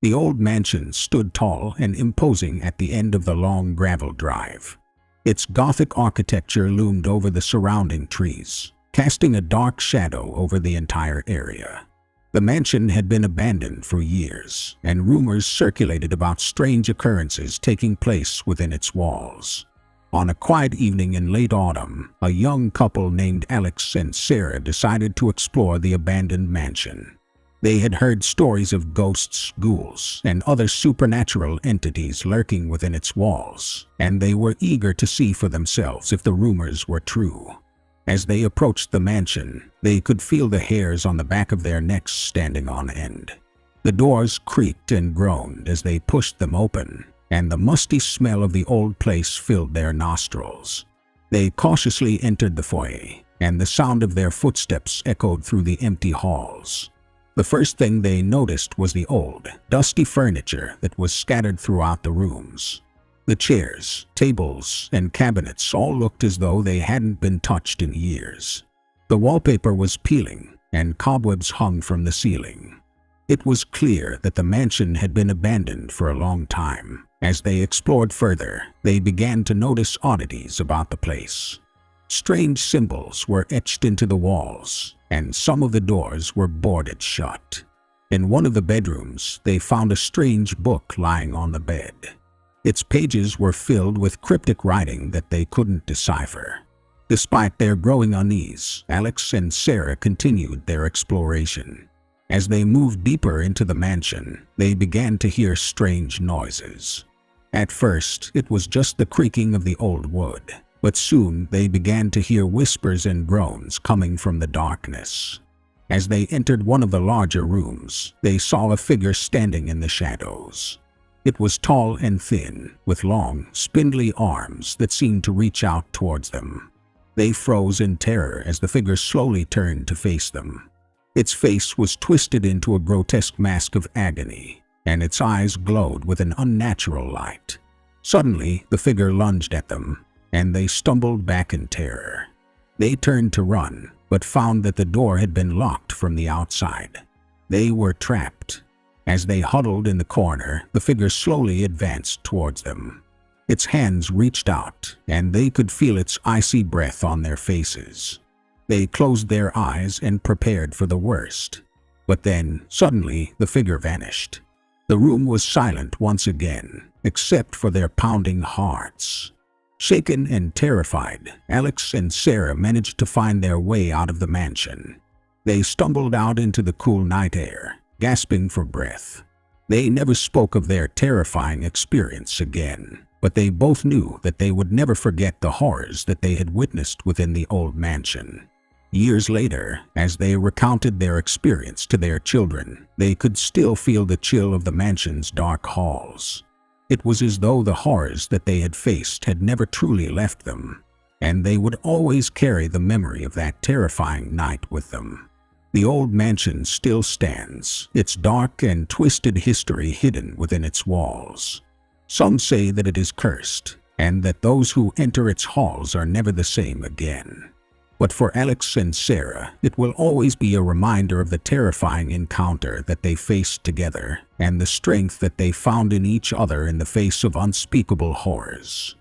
The old mansion stood tall and imposing at the end of the long gravel drive. Its Gothic architecture loomed over the surrounding trees, casting a dark shadow over the entire area. The mansion had been abandoned for years, and rumors circulated about strange occurrences taking place within its walls. On a quiet evening in late autumn, a young couple named Alex and Sarah decided to explore the abandoned mansion. They had heard stories of ghosts, ghouls, and other supernatural entities lurking within its walls, and they were eager to see for themselves if the rumors were true. As they approached the mansion, they could feel the hairs on the back of their necks standing on end. The doors creaked and groaned as they pushed them open, and the musty smell of the old place filled their nostrils. They cautiously entered the foyer, and the sound of their footsteps echoed through the empty halls. The first thing they noticed was the old, dusty furniture that was scattered throughout the rooms. The chairs, tables, and cabinets all looked as though they hadn't been touched in years. The wallpaper was peeling, and cobwebs hung from the ceiling. It was clear that the mansion had been abandoned for a long time. As they explored further, they began to notice oddities about the place. Strange symbols were etched into the walls, and some of the doors were boarded shut. In one of the bedrooms, they found a strange book lying on the bed. Its pages were filled with cryptic writing that they couldn't decipher. Despite their growing unease, Alex and Sarah continued their exploration. As they moved deeper into the mansion, they began to hear strange noises. At first, it was just the creaking of the old wood, but soon they began to hear whispers and groans coming from the darkness. As they entered one of the larger rooms, they saw a figure standing in the shadows. It was tall and thin, with long, spindly arms that seemed to reach out towards them. They froze in terror as the figure slowly turned to face them. Its face was twisted into a grotesque mask of agony, and its eyes glowed with an unnatural light. Suddenly, the figure lunged at them, and they stumbled back in terror. They turned to run, but found that the door had been locked from the outside. They were trapped. As they huddled in the corner, the figure slowly advanced towards them. Its hands reached out, and they could feel its icy breath on their faces. They closed their eyes and prepared for the worst. But then, suddenly, the figure vanished. The room was silent once again, except for their pounding hearts. Shaken and terrified, Alex and Sarah managed to find their way out of the mansion. They stumbled out into the cool night air, gasping for breath. They never spoke of their terrifying experience again, but they both knew that they would never forget the horrors that they had witnessed within the old mansion. Years later, as they recounted their experience to their children, they could still feel the chill of the mansion's dark halls. It was as though the horrors that they had faced had never truly left them, and they would always carry the memory of that terrifying night with them. The old mansion still stands, its dark and twisted history hidden within its walls. Some say that it is cursed, and that those who enter its halls are never the same again. But for Alex and Sarah, it will always be a reminder of the terrifying encounter that they faced together, and the strength that they found in each other in the face of unspeakable horrors.